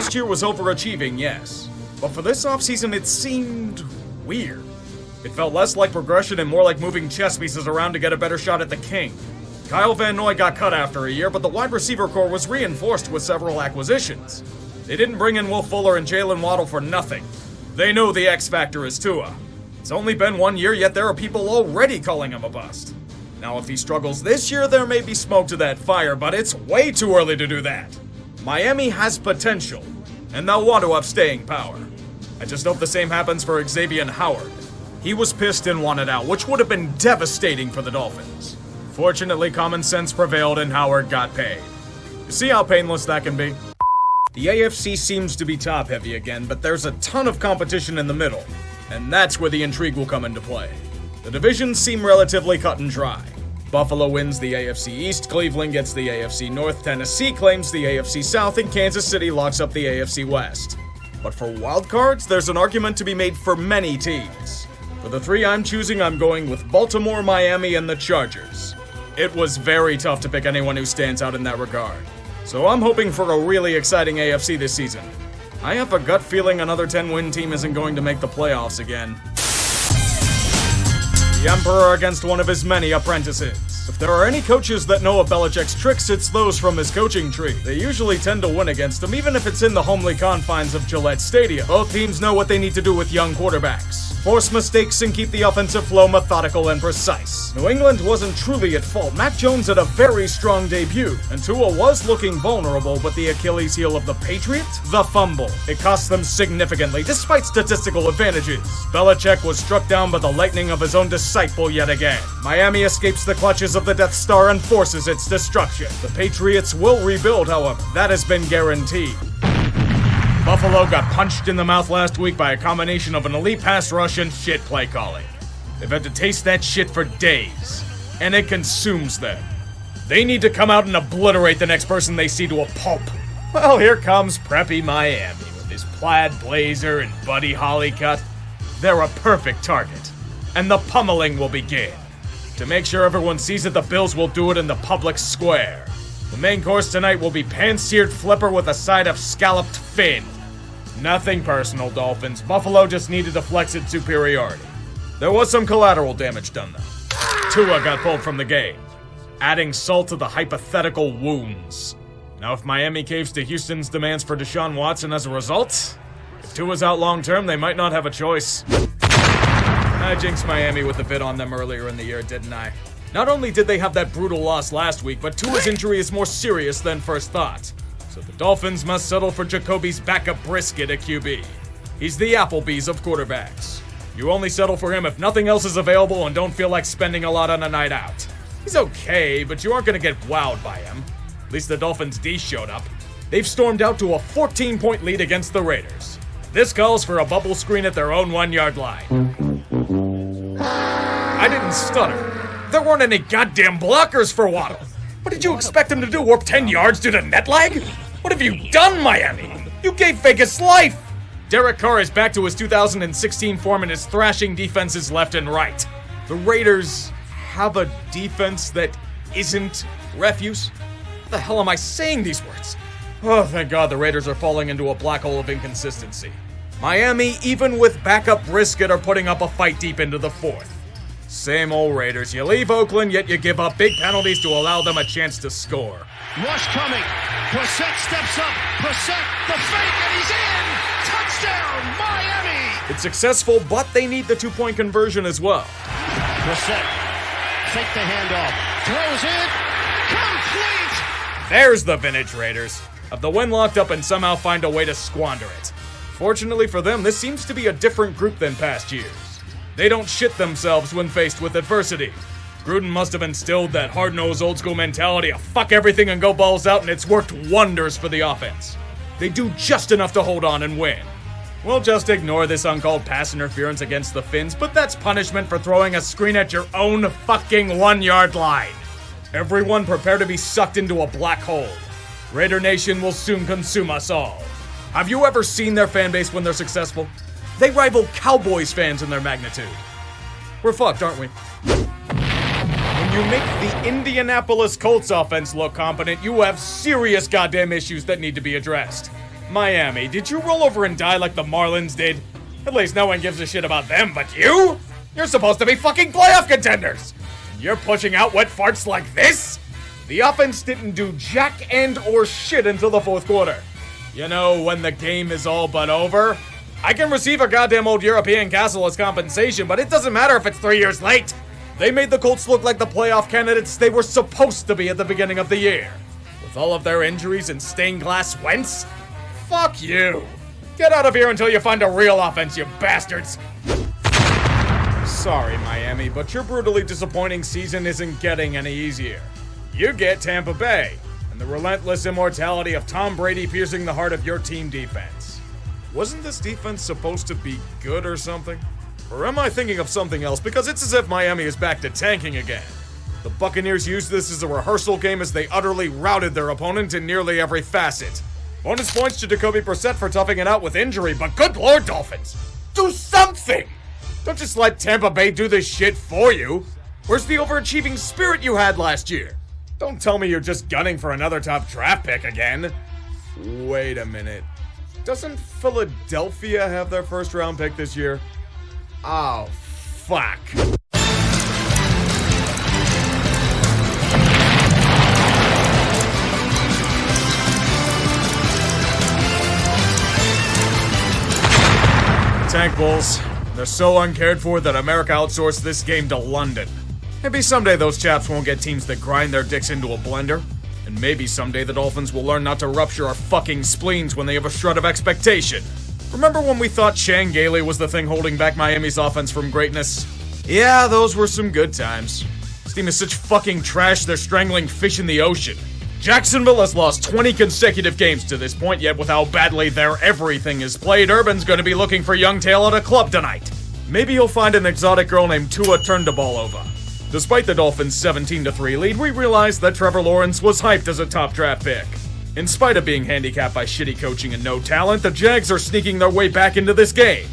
last year was overachieving, yes. But for this offseason, it seemed weird. It felt less like progression and more like moving chess pieces around to get a better shot at the king. Kyle Van Noy got cut after a year, but the wide receiver core was reinforced with several acquisitions. They didn't bring in Will Fuller and Jalen Waddle for nothing. They know the X factor is Tua. It's only been 1 year, yet there are people already calling him a bust. Now, if he struggles this year, there may be smoke to that fire, but it's way too early to do that. Miami has potential, and they'll want to have staying power. I just hope the same happens for Xavier Howard. He was pissed and wanted out, which would have been devastating for the Dolphins. Fortunately, common sense prevailed and Howard got paid. You see how painless that can be? The AFC seems to be top-heavy again, but there's a ton of competition in the middle, and that's where the intrigue will come into play. The divisions seem relatively cut and dry. Buffalo wins the AFC East, Cleveland gets the AFC North, Tennessee claims the AFC South, and Kansas City locks up the AFC West. But for wildcards, there's an argument to be made for many teams. For the three I'm choosing, I'm going with Baltimore, Miami, and the Chargers. It was very tough to pick anyone who stands out in that regard. So I'm hoping for a really exciting AFC this season. I have a gut feeling another 10-win team isn't going to make the playoffs again. The Emperor against one of his many apprentices. If there are any coaches that know of Belichick's tricks, it's those from his coaching tree. They usually tend to win against him, even if it's in the homely confines of Gillette Stadium. Both teams know what they need to do with young quarterbacks. Force mistakes and keep the offensive flow methodical and precise. New England wasn't truly at fault. Mac Jones had a very strong debut, and Tua was looking vulnerable, but the Achilles heel of the Patriots? The fumble. It cost them significantly, despite statistical advantages. Belichick was struck down by the lightning of his own disciple yet again. Miami escapes the clutches of the Death Star and forces its destruction. The Patriots will rebuild, however. That has been guaranteed. Buffalo got punched in the mouth last week by a combination of an elite pass rush and shit play calling. They've had to taste that shit for days, and it consumes them. They need to come out and obliterate the next person they see to a pulp. Well, here comes preppy Miami with his plaid blazer and Buddy Holly cut. They're a perfect target, and the pummeling will begin. To make sure everyone sees it, the Bills will do it in the public square. The main course tonight will be pan-seared flipper with a side of scalloped fin. Nothing personal, Dolphins. Buffalo just needed to flex its superiority. There was some collateral damage done, though. Tua got pulled from the game, adding salt to the hypothetical wounds. Now, if Miami caves to Houston's demands for Deshaun Watson as a result, if Tua's out long-term, they might not have a choice. I jinxed Miami with a bid on them earlier in the year, didn't I? Not only did they have that brutal loss last week, but Tua's injury is more serious than first thought. So the Dolphins must settle for Jacoby's backup Brisket at QB. He's the Applebee's of quarterbacks. You only settle for him if nothing else is available and don't feel like spending a lot on a night out. He's okay, but you aren't going to get wowed by him. At least the Dolphins' D showed up. They've stormed out to a 14-point lead against the Raiders. This calls for a bubble screen at their own 1-yard line. I didn't stutter. There weren't any goddamn blockers for Waddle. What did you expect him to do, warp 10 yards due to net lag? What have you done, Miami? You gave Vegas life! Derek Carr is back to his 2016 form and is thrashing defenses left and right. The Raiders have a defense that isn't refuse? How the hell am I saying these words? Oh, thank God the Raiders are falling into a black hole of inconsistency. Miami, even with backup Brisket, are putting up a fight deep into the fourth. Same old Raiders. You leave Oakland, yet you give up big penalties to allow them a chance to score. Rush coming. Brissett steps up. Brissett, the fake, and he's in! Touchdown, Miami! It's successful, but they need the 2-point conversion as well. Brissett, fake the handoff. Throws it. Complete! There's the vintage Raiders. Have the win locked up and somehow find a way to squander it. Fortunately for them, this seems to be a different group than past years. They don't shit themselves when faced with adversity. Gruden must have instilled that hard-nosed old-school mentality of fuck everything and go balls out, and it's worked wonders for the offense. They do just enough to hold on and win. We'll just ignore this uncalled pass interference against the Finns, but that's punishment for throwing a screen at your own fucking 1-yard line. Everyone prepare to be sucked into a black hole. Raider Nation will soon consume us all. Have you ever seen their fan base when they're successful? They rival Cowboys fans in their magnitude. We're fucked, aren't we? When you make the Indianapolis Colts offense look competent, you have serious goddamn issues that need to be addressed. Miami, did you roll over and die like the Marlins did? At least no one gives a shit about them but you? You're supposed to be fucking playoff contenders! And you're pushing out wet farts like this? The offense didn't do jack and or shit until the fourth quarter. You know, when the game is all but over, I can receive a goddamn old European castle as compensation, but it doesn't matter if it's 3 years late. They made the Colts look like the playoff candidates they were supposed to be at the beginning of the year. With all of their injuries and stained glass Wentz? Fuck you. Get out of here until you find a real offense, you bastards. Sorry, Miami, but your brutally disappointing season isn't getting any easier. You get Tampa Bay, and the relentless immortality of Tom Brady piercing the heart of your team defense. Wasn't this defense supposed to be good or something? Or am I thinking of something else? Because it's as if Miami is back to tanking again. The Buccaneers used this as a rehearsal game as they utterly routed their opponent in nearly every facet. Bonus points to Jacoby Brissett for toughing it out with injury, but good lord, Dolphins! Do something! Don't just let Tampa Bay do this shit for you! Where's the overachieving spirit you had last year? Don't tell me you're just gunning for another top draft pick again. Wait a minute. Doesn't Philadelphia have their first round pick this year? Oh, fuck. Tank Bulls. They're so uncared for that America outsourced this game to London. Maybe someday those chaps won't get teams that grind their dicks into a blender. And maybe someday the Dolphins will learn not to rupture our fucking spleens when they have a shred of expectation. Remember when we thought Shane Gailey was the thing holding back Miami's offense from greatness? Yeah, those were some good times. This team is such fucking trash they're strangling fish in the ocean. Jacksonville has lost 20 consecutive games to this point, yet with how badly their everything is played, Urban's gonna be looking for young tail at a club tonight. Maybe he'll find an exotic girl named Tua Turndabalova. Despite the Dolphins' 17-3 lead, we realized that Trevor Lawrence was hyped as a top draft pick. In spite of being handicapped by shitty coaching and no talent, the Jags are sneaking their way back into this game.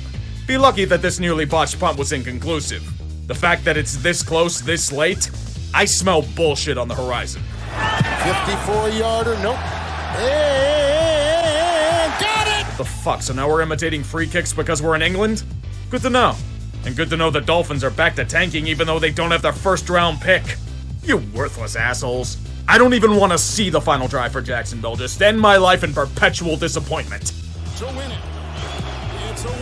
Be lucky that this nearly botched punt was inconclusive. The fact that it's this close, this late, I smell bullshit on the horizon. 54-yarder, nope. And got it! The fuck, so now we're imitating free kicks because we're in England? Good to know. And good to know the Dolphins are back to tanking even though they don't have their first round pick. You worthless assholes. I don't even want to see the final drive for Jacksonville. Just end my life in perpetual disappointment. To win it. It's away,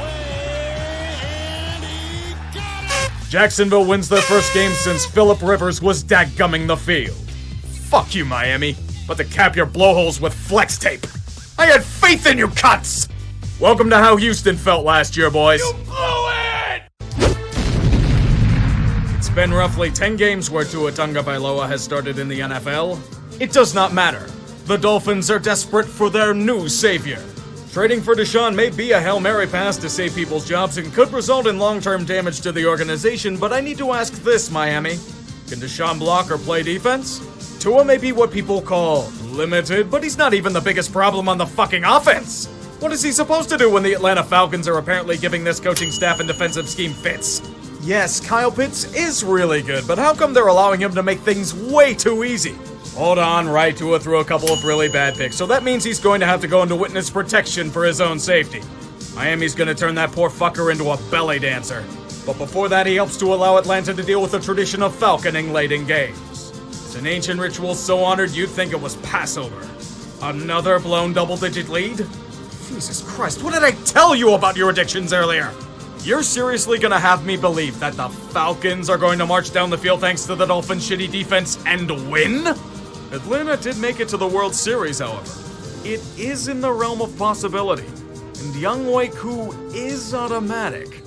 and he got it! Jacksonville wins their first game since Phillip Rivers was dadgumming the field. Fuck you, Miami. But to cap your blowholes with flex tape. I had faith in you cunts! Welcome to how Houston felt last year, boys. You blew it! It's been roughly 10 games where Tua Tagovailoa has started in the NFL. It does not matter. The Dolphins are desperate for their new savior. Trading for Deshaun may be a Hail Mary pass to save people's jobs and could result in long-term damage to the organization, but I need to ask this, Miami. Can Deshaun block or play defense? Tua may be what people call limited, but he's not even the biggest problem on the fucking offense. What is he supposed to do when the Atlanta Falcons are apparently giving this coaching staff and defensive scheme fits? Yes, Kyle Pitts is really good, but how come they're allowing him to make things way too easy? Hold on, right, Tua threw a couple of really bad picks, so that means he's going to have to go into witness protection for his own safety. Miami's gonna turn that poor fucker into a belly dancer. But before that, he helps to allow Atlanta to deal with the tradition of falconing late in games. It's an ancient ritual so honored you'd think it was Passover. Another blown double-digit lead? Jesus Christ, what did I tell you about your addictions earlier? You're seriously gonna have me believe that the Falcons are going to march down the field thanks to the Dolphins' shitty defense and win? Atlanta did make it to the World Series, however. It is in the realm of possibility. And Younghoe Koo is automatic.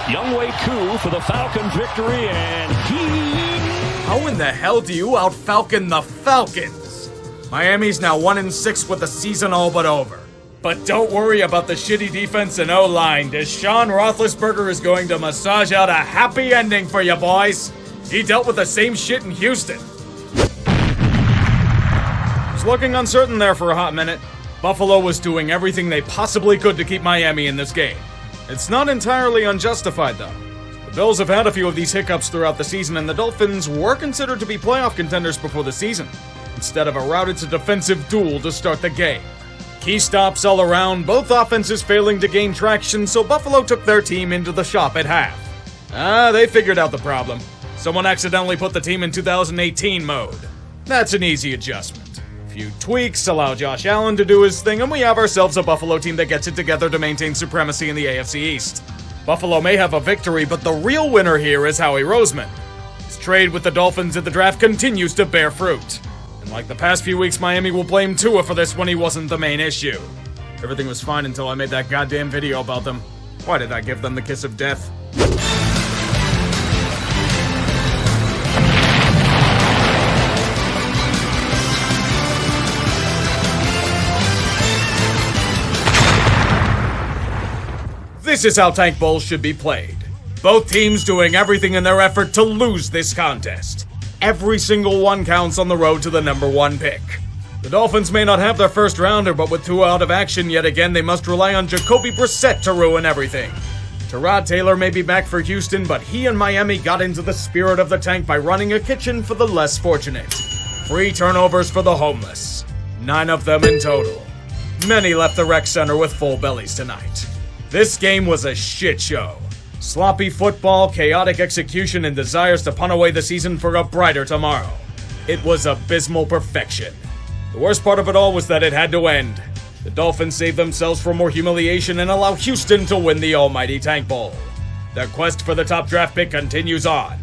Younghoe Koo for the Falcons victory, and How in the hell do you out-Falcon the Falcons? Miami's now 1-6 with the season all but over. But don't worry about the shitty defense and O-line. Deshaun Roethlisberger is going to massage out a happy ending for you boys. He dealt with the same shit in Houston. It's looking uncertain there for a hot minute. Buffalo was doing everything they possibly could to keep Miami in this game. It's not entirely unjustified though. The Bills have had a few of these hiccups throughout the season, and the Dolphins were considered to be playoff contenders before the season. Instead of a route, it's a defensive duel to start the game. key stops all around, both offenses failing to gain traction, so Buffalo took their team into the shop at half. They figured out the problem. Someone accidentally put the team in 2018 mode. That's an easy adjustment. A few tweaks, allow Josh Allen to do his thing, and we have ourselves a Buffalo team that gets it together to maintain supremacy in the AFC East. Buffalo may have a victory, but the real winner here is Howie Roseman. His trade with the Dolphins at the draft continues to bear fruit. And like the past few weeks, Miami will blame Tua for this when he wasn't the main issue. Everything was fine until I made that goddamn video about them. Why did I give them the kiss of death? This is how Tank Bowls should be played. Both teams doing everything in their effort to lose this contest. Every single one counts on the road to the number 1 pick. The Dolphins may not have their first rounder, but with Tua out of action yet again, they must rely on Jacoby Brissett to ruin everything. Tyrod Taylor may be back for Houston, but he and Miami got into the spirit of the tank by running a kitchen for the less fortunate. 3 turnovers for the homeless. 9 of them in total. Many left the rec center with full bellies tonight. This game was a shit show. Sloppy football, chaotic execution, and desires to punt away the season for a brighter tomorrow. It was abysmal perfection. The worst part of it all was that it had to end. The Dolphins saved themselves from more humiliation and allow Houston to win the almighty Tank Bowl. Their quest for the top draft pick continues on.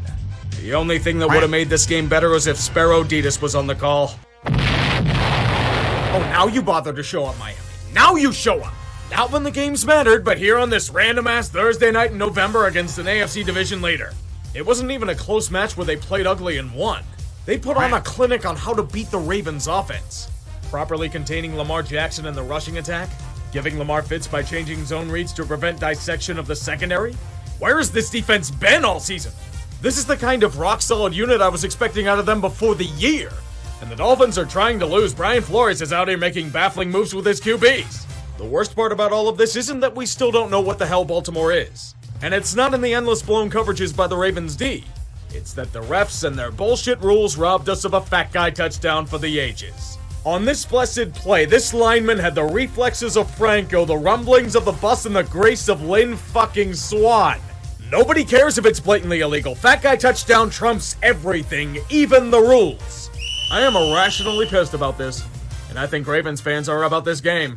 The only thing that would have made this game better is if Sparrow Ditas was on the call. Oh, now you bother to show up, Miami. Now you show up! Not when the games mattered, but here on this random-ass Thursday night in November against an AFC division leader. It wasn't even a close match where they played ugly and won. They put on a clinic on how to beat the Ravens' offense. Properly containing Lamar Jackson in the rushing attack? Giving Lamar fits by changing zone reads to prevent dissection of the secondary? Where has this defense been all season? This is the kind of rock-solid unit I was expecting out of them before the year. And the Dolphins are trying to lose. Brian Flores is out here making baffling moves with his QBs. The worst part about all of this isn't that we still don't know what the hell Baltimore is. And it's not in the endless blown coverages by the Ravens D. It's that the refs and their bullshit rules robbed us of a fat guy touchdown for the ages. On this blessed play, this lineman had the reflexes of Franco, the rumblings of the bus, and the grace of Lynn fucking Swan. Nobody cares if it's blatantly illegal. Fat guy touchdown trumps everything, even the rules. I am irrationally pissed about this, and I think Ravens fans are about this game.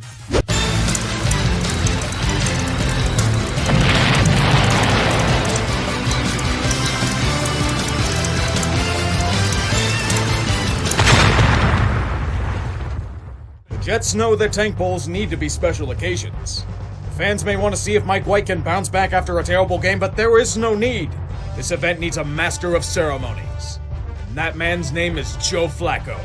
Jets know that Tank Bowls need to be special occasions. The fans may want to see if Mike White can bounce back after a terrible game, but there is no need. This event needs a master of ceremonies. And that man's name is Joe Flacco.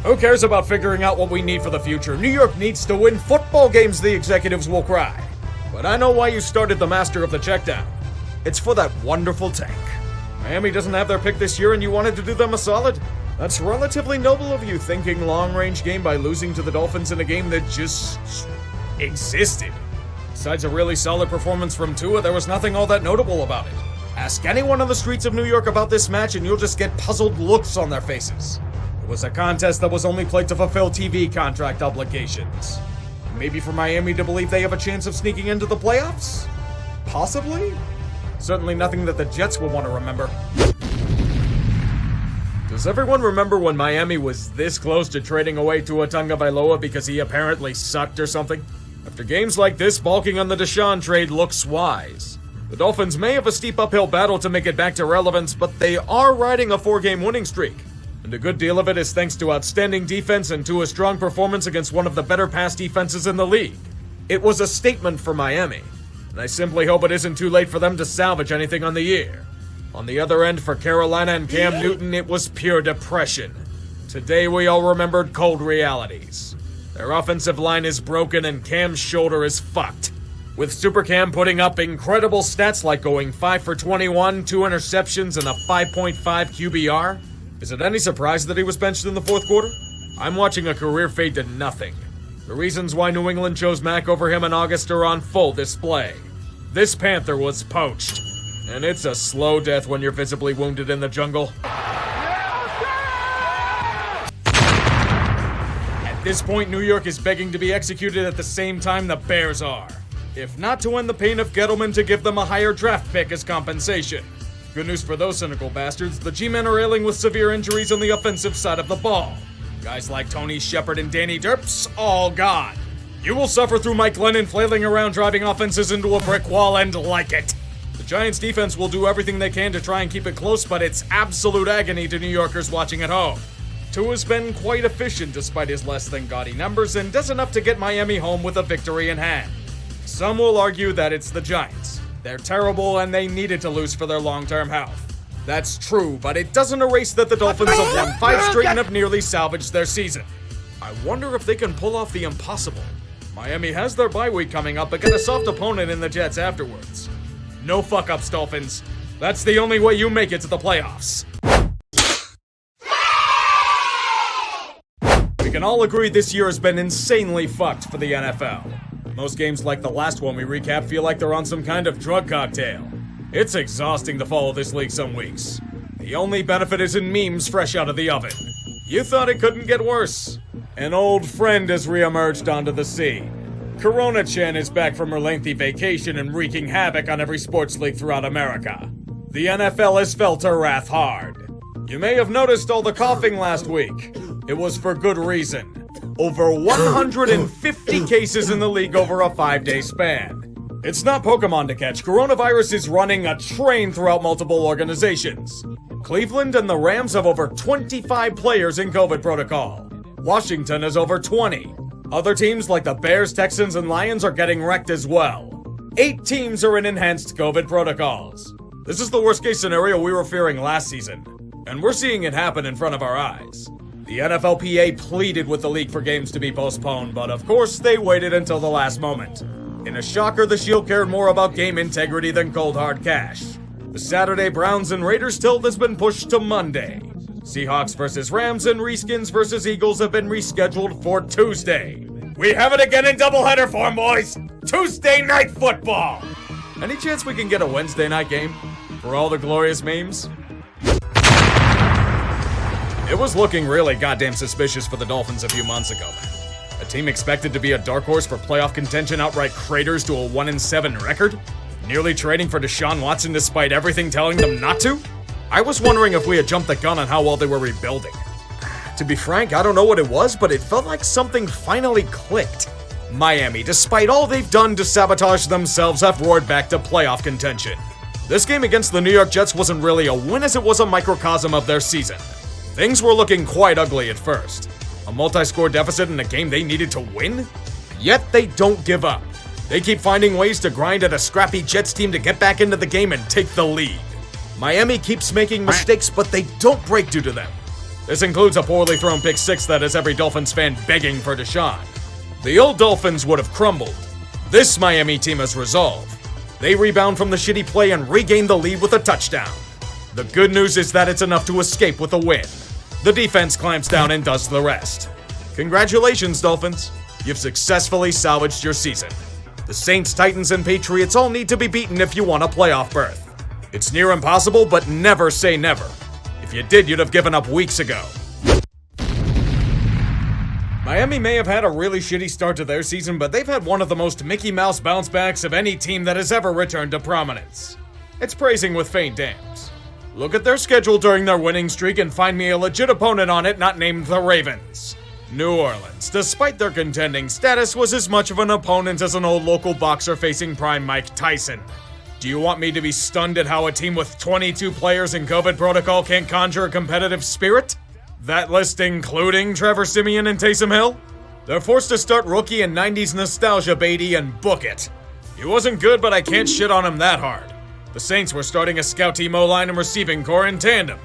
Who cares about figuring out what we need for the future? New York needs to win football games, the executives will cry. But I know why you started the master of the checkdown. It's for that wonderful tank. Miami doesn't have their pick this year and you wanted to do them a solid? That's relatively noble of you, thinking long-range game by losing to the Dolphins in a game that just existed. Besides a really solid performance from Tua, there was nothing all that notable about it. Ask anyone on the streets of New York about this match and you'll just get puzzled looks on their faces. It was a contest that was only played to fulfill TV contract obligations. Maybe for Miami to believe they have a chance of sneaking into the playoffs? Possibly? Certainly nothing that the Jets will want to remember. Does everyone remember when Miami was this close to trading away Tua Tagovailoa because he apparently sucked or something? After games like this, balking on the Deshaun trade looks wise. The Dolphins may have a steep uphill battle to make it back to relevance, but they are riding a 4-game winning streak. And a good deal of it is thanks to outstanding defense and to a strong performance against one of the better pass defenses in the league. It was a statement for Miami, and I simply hope it isn't too late for them to salvage anything on the year. On the other end, for Carolina and Cam Newton, it was pure depression. Today we all remembered cold realities. Their offensive line is broken and Cam's shoulder is fucked. With Super Cam putting up incredible stats like going 5 for 21, 2 interceptions, and a 5.5 QBR. Is it any surprise that he was benched in the fourth quarter? I'm watching a career fade to nothing. The reasons why New England chose Mac over him in August are on full display. This Panther was poached. And it's a slow death when you're visibly wounded in the jungle. And this point, New York is begging to be executed at the same time the Bears are. If not to end the pain of Gettleman, to give them a higher draft pick as compensation. Good news for those cynical bastards, the G-men are ailing with severe injuries on the offensive side of the ball. Guys like Tony Shepard and Danny Derps, all gone. You will suffer through Mike Glennon flailing around driving offenses into a brick wall and like it. The Giants defense will do everything they can to try and keep it close, but it's absolute agony to New Yorkers watching at home. Tua's been quite efficient despite his less than gaudy numbers and does enough to get Miami home with a victory in hand. Some will argue that it's the Giants. They're terrible and they needed to lose for their long-term health. That's true, but it doesn't erase that the Dolphins have won 5 straight and have nearly salvaged their season. I wonder if they can pull off the impossible. Miami has their bye week coming up, but get a soft opponent in the Jets afterwards. No fuck-ups, Dolphins. That's the only way you make it to the playoffs. We can all agree this year has been insanely fucked for the NFL. Most games like the last one we recap feel like they're on some kind of drug cocktail. It's exhausting to follow this league some weeks. The only benefit is in memes fresh out of the oven. You thought it couldn't get worse. An old friend has reemerged onto the scene. Corona-chan is back from her lengthy vacation and wreaking havoc on every sports league throughout America. The NFL has felt her wrath hard. You may have noticed all the coughing last week. It was for good reason. Over 150 cases in the league over a 5-day span. It's not Pokemon to catch. Coronavirus is running a train throughout multiple organizations. Cleveland and the Rams have over 25 players in COVID protocol. Washington has over 20. Other teams like the Bears, Texans, and Lions are getting wrecked as well. 8 teams are in enhanced COVID protocols. This is the worst case scenario we were fearing last season, and we're seeing it happen in front of our eyes. The NFLPA pleaded with the league for games to be postponed, but of course they waited until the last moment. In a shocker, the Shield cared more about game integrity than cold hard cash. The Saturday Browns and Raiders tilt has been pushed to Monday. Seahawks versus Rams and Reskins versus Eagles have been rescheduled for Tuesday. We have it again in doubleheader form, boys! Tuesday night football! Any chance we can get a Wednesday night game? For all the glorious memes? It was looking really goddamn suspicious for the Dolphins a few months ago, man. A team expected to be a dark horse for playoff contention outright craters to a 1-7 record? Nearly trading for Deshaun Watson despite everything telling them not to? I was wondering if we had jumped the gun on how well they were rebuilding. To be frank, I don't know what it was, but it felt like something finally clicked. Miami, despite all they've done to sabotage themselves, have roared back to playoff contention. This game against the New York Jets wasn't really a win as it was a microcosm of their season. Things were looking quite ugly at first. A multi-score deficit in a game they needed to win? Yet they don't give up. They keep finding ways to grind at a scrappy Jets team to get back into the game and take the lead. Miami keeps making mistakes, but they don't break due to them. This includes a poorly thrown pick six that has every Dolphins fan begging for Deshaun. The old Dolphins would have crumbled. This Miami team has resolve. They rebound from the shitty play and regain the lead with a touchdown. The good news is that it's enough to escape with a win. The defense clamps down and does the rest. Congratulations, Dolphins. You've successfully salvaged your season. The Saints, Titans, and Patriots all need to be beaten if you want a playoff berth. It's near impossible, but never say never. If you did, you'd have given up weeks ago. Miami may have had a really shitty start to their season, but they've had one of the most Mickey Mouse bounce backs of any team that has ever returned to prominence. It's praising with faint dams. Look at their schedule during their winning streak and find me a legit opponent on it not named the Ravens. New Orleans, despite their contending status, was as much of an opponent as an old local boxer facing prime Mike Tyson. Do you want me to be stunned at how a team with 22 players in COVID protocol can't conjure a competitive spirit? That list including Trevor Siemian and Taysom Hill? They're forced to start rookie and 90s nostalgia Beatty and book it. He wasn't good, but I can't shit on him that hard. The Saints were starting a scout team O-line and receiving core in tandem.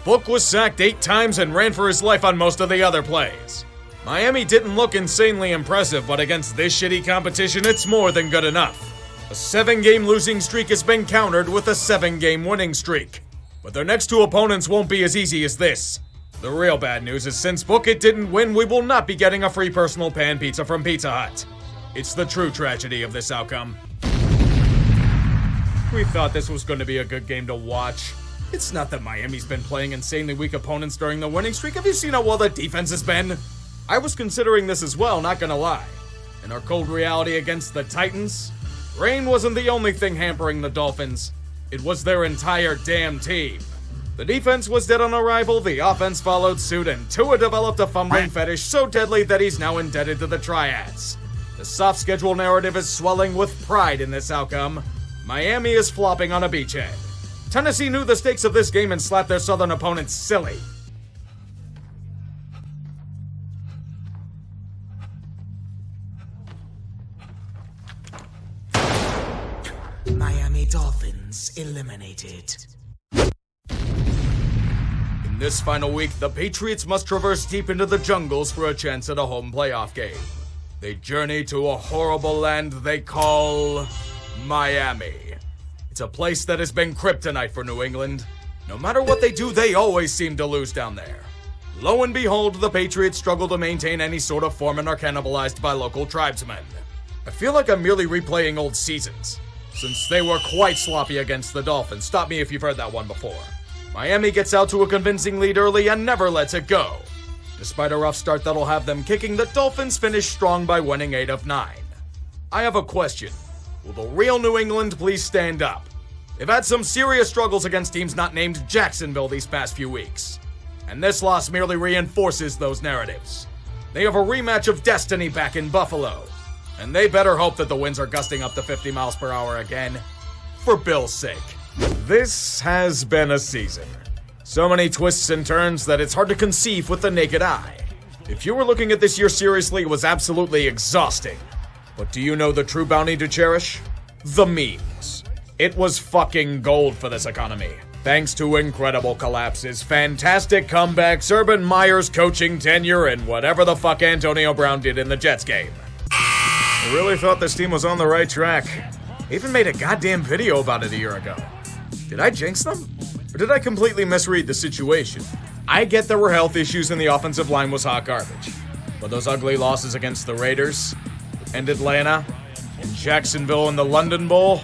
Book was sacked 8 times and ran for his life on most of the other plays. Miami didn't look insanely impressive, but against this shitty competition, it's more than good enough. A 7-game losing streak has been countered with a 7-game winning streak. But their next 2 opponents won't be as easy as this. The real bad news is since Bookit didn't win, we will not be getting a free personal pan pizza from Pizza Hut. It's the true tragedy of this outcome. We thought this was going to be a good game to watch. It's not that Miami's been playing insanely weak opponents during the winning streak. Have you seen how well their defense has been? I was considering this as well, not gonna lie. In our cold reality against the Titans, rain wasn't the only thing hampering the Dolphins. It was their entire damn team. The defense was dead on arrival, the offense followed suit, and Tua developed a fumbling fetish so deadly that he's now indebted to the Triads. The soft schedule narrative is swelling with pride in this outcome. Miami is flopping on a beachhead. Tennessee knew the stakes of this game and slapped their southern opponents silly. Miami Dolphins eliminated. In this final week, the Patriots must traverse deep into the jungles for a chance at a home playoff game. They journey to a horrible land they call Miami. It's a place that has been kryptonite for New England. No matter what they do, they always seem to lose down there. Lo and behold, the Patriots struggle to maintain any sort of form and are cannibalized by local tribesmen. I feel like I'm merely replaying old seasons, since they were quite sloppy against the Dolphins. Stop me if you've heard that one before. Miami gets out to a convincing lead early and never lets it go. Despite a rough start that'll have them kicking, the Dolphins finish strong by winning 8 of 9. I have a question. Will the real New England please stand up? They've had some serious struggles against teams not named Jacksonville these past few weeks, and this loss merely reinforces those narratives. They have a rematch of destiny back in Buffalo, and they better hope that the winds are gusting up to 50 miles per hour again, for Bill's sake. This has been a season. So many twists and turns that it's hard to conceive with the naked eye. If you were looking at this year seriously, it was absolutely exhausting. But do you know the true bounty to cherish? The memes. It was fucking gold for this economy. Thanks to incredible collapses, fantastic comebacks, Urban Meyer's coaching tenure, and whatever the fuck Antonio Brown did in the Jets game. I really thought this team was on the right track. I even made a goddamn video about it a year ago. Did I jinx them? Or did I completely misread the situation? I get there were health issues and the offensive line was hot garbage. But those ugly losses against the Raiders, and Atlanta, and Jacksonville in the London Bowl,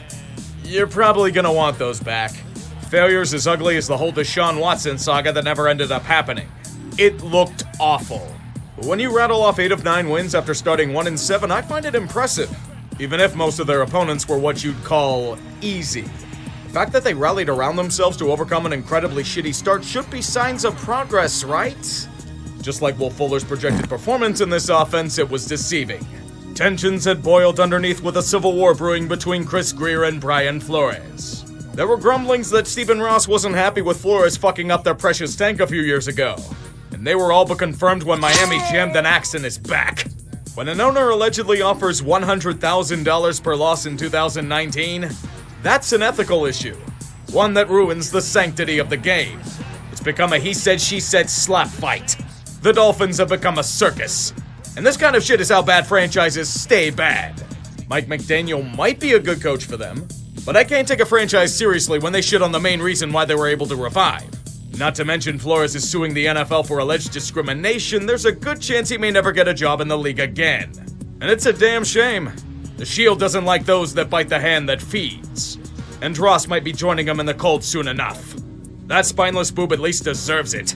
you're probably gonna want those back. Failures as ugly as the whole Deshaun Watson saga that never ended up happening. It looked awful. But when you rattle off 8 of 9 wins after starting 1-7, I find it impressive. Even if most of their opponents were what you'd call easy. The fact that they rallied around themselves to overcome an incredibly shitty start should be signs of progress, right? Just like Will Fuller's projected performance in this offense, it was deceiving. Tensions had boiled underneath with a civil war brewing between Chris Greer and Brian Flores. There were grumblings that Stephen Ross wasn't happy with Flores fucking up their precious tank a few years ago. And they were all but confirmed when Miami jammed an axe in his back. When an owner allegedly offers $100,000 per loss in 2019, that's an ethical issue. One that ruins the sanctity of the game. It's become a he said, she said slap fight. The Dolphins have become a circus. And this kind of shit is how bad franchises stay bad. Mike McDaniel might be a good coach for them, but I can't take a franchise seriously when they shit on the main reason why they were able to revive. Not to mention Flores is suing the NFL for alleged discrimination. There's a good chance he may never get a job in the league again. And it's a damn shame. The Shield doesn't like those that bite the hand that feeds. And Ross might be joining him in the Colts soon enough. That spineless boob at least deserves it.